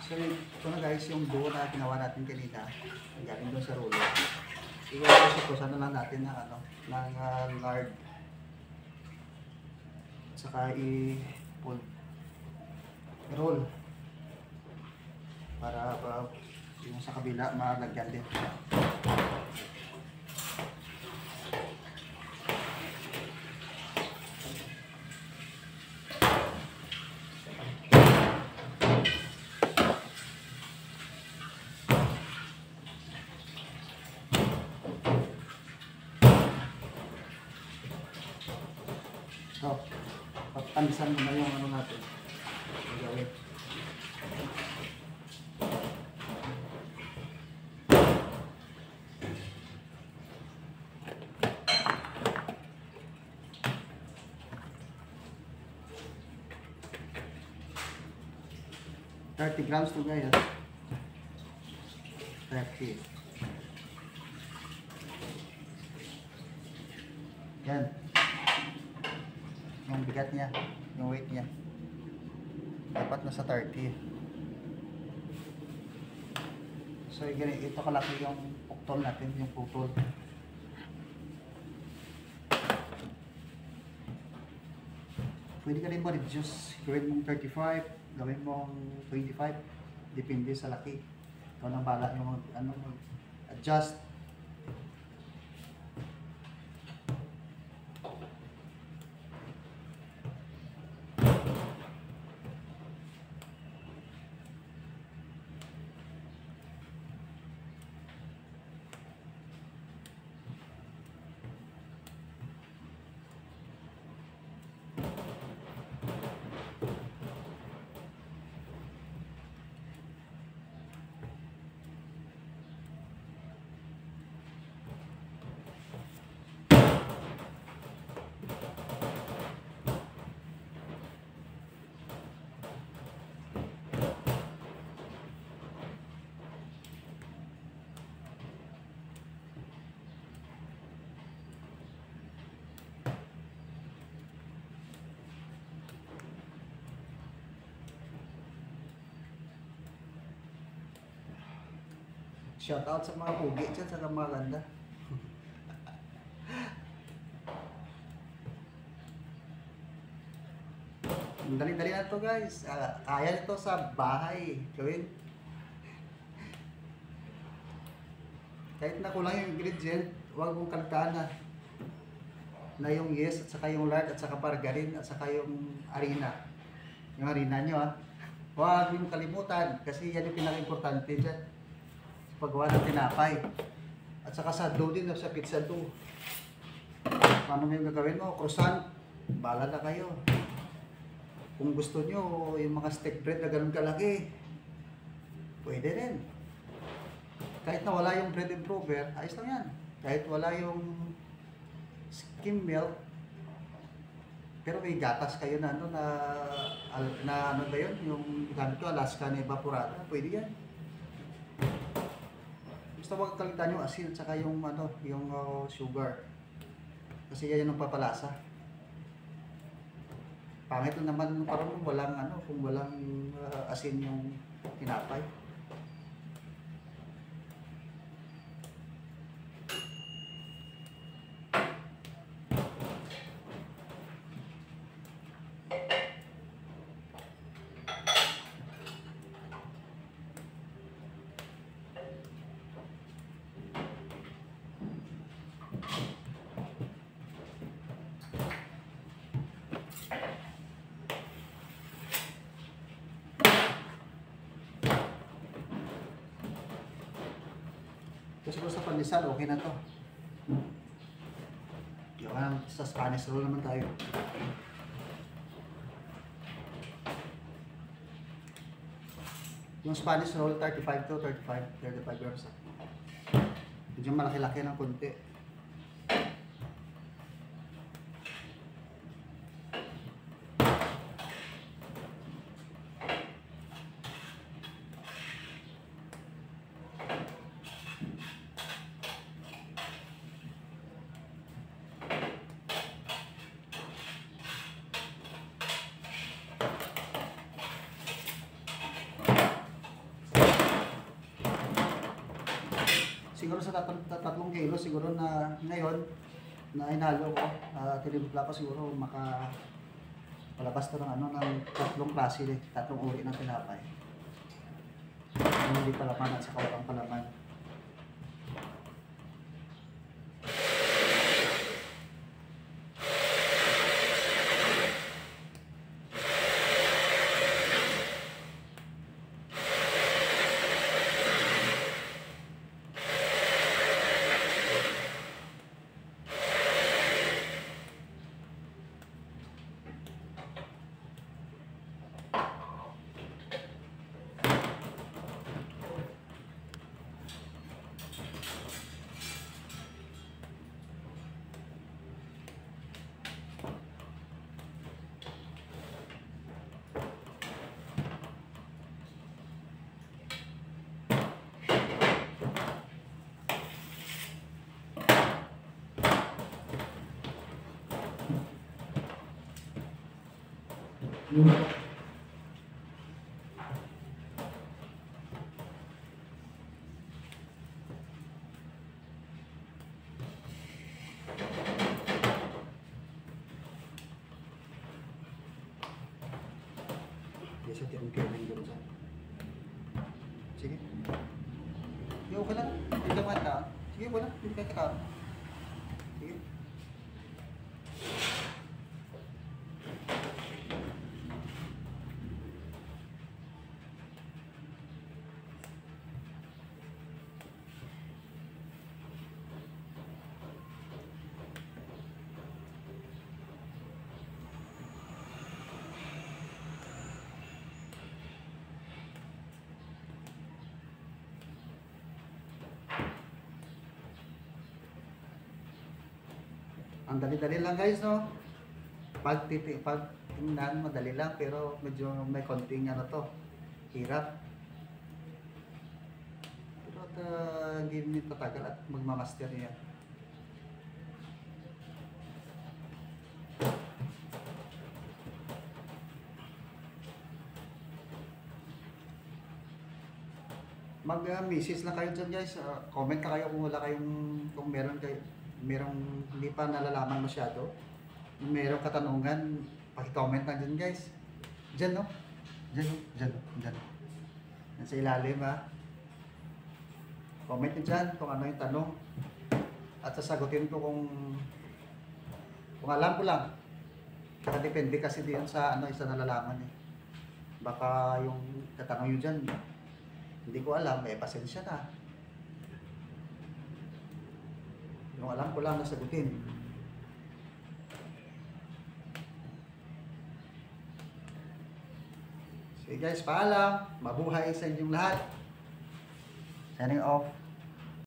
So ito na guys, yung dough na ginawa natin kanina, galing doon sa rulo. Iwasan na lang natin ng ano, ng lard. Saka i-pull roll para yung sa kabila malagyan din. So, pagpanisan mo na yung ano natin. Gagawin. $30 grams to guys. 30. Yan. Yung bigat niya, yung weight niya. Dapat nasa 30. So ito kalaki yung puktol natin, yung putol. Pwede ka rin ma-reduce. Gawin mong 35, gawin mong 25. Depende sa laki. Ikaw nang bala yung ano, adjust. Shout out sa mga pugi dyan, sa mga ganda. Dali-dali na to guys. Kaya nito sa bahay. Gawin. Kahit na kulang yung ingredient, huwag mong kaltaan na yung yes at saka yung lard at saka margarine at saka yung harina. Yung harina nyo huwag yung kalimutan kasi yan yung pinaka-importante dyan. Paggawa ng tinapay. At saka sa dough din, sa pizza dough. Ano yung gagawin mo? Croissant. Bala na kayo. Kung gusto nyo, yung mga steak bread na ganun kalaki, pwede rin. Kahit na wala yung bread improver, ayos lang yan. Kahit wala yung skim milk, pero may gatas kayo na ano na ano ba yun? Yung gamit ko, Alaska na evaporada, pwede yan. Basta wag kalitan yung asin at saka yung ano, yung sugar. Kasi yan yung papalasa. Pangit lang naman parang walang ano, kung walang asin yung tinapay. Kasi kung sa pandesal, okay na to. Yung sa Spanish roll naman tayo. Yung Spanish roll, 35 to 35 grams. Medyo malaki-laki ng konti. siguro sa 3 kilo siguro na ngayon na inalo ko, tinimpla ko siguro palabas to ng ng 3 klase, 3 uri ng tinapay. Yung hindi palaman at saka walang palaman. Yes, at yung kailan doon sa. Sige. Sige, okay lang. Hindi ka mata. Sige, wala. Hindi ka kaka. Sige. Ang dali-dali lang guys, no? Pag tingnan, madali lang pero medyo may konting hirap. Pero hindi tatagal at magmamaster niya. Mag-message lang kayo dyan guys. Comment na kayo kung merong hindi pa nalalaman masyado. Kung merong katanungan, paki-comment lang dyan guys. Dyan no? Dyan. Yan sa ilalim ha. Comment nyo dyan kung ano yung tanong. At sasagutin ko kung alam ko lang. Depende kasi diyan sa isa nalalaman eh. Baka yung tatanong nyo dyan, hindi ko alam, pasensya na. Yung alam ko lang nasagutin. So guys, paalam. Mabuhay sa inyong lahat. Signing off.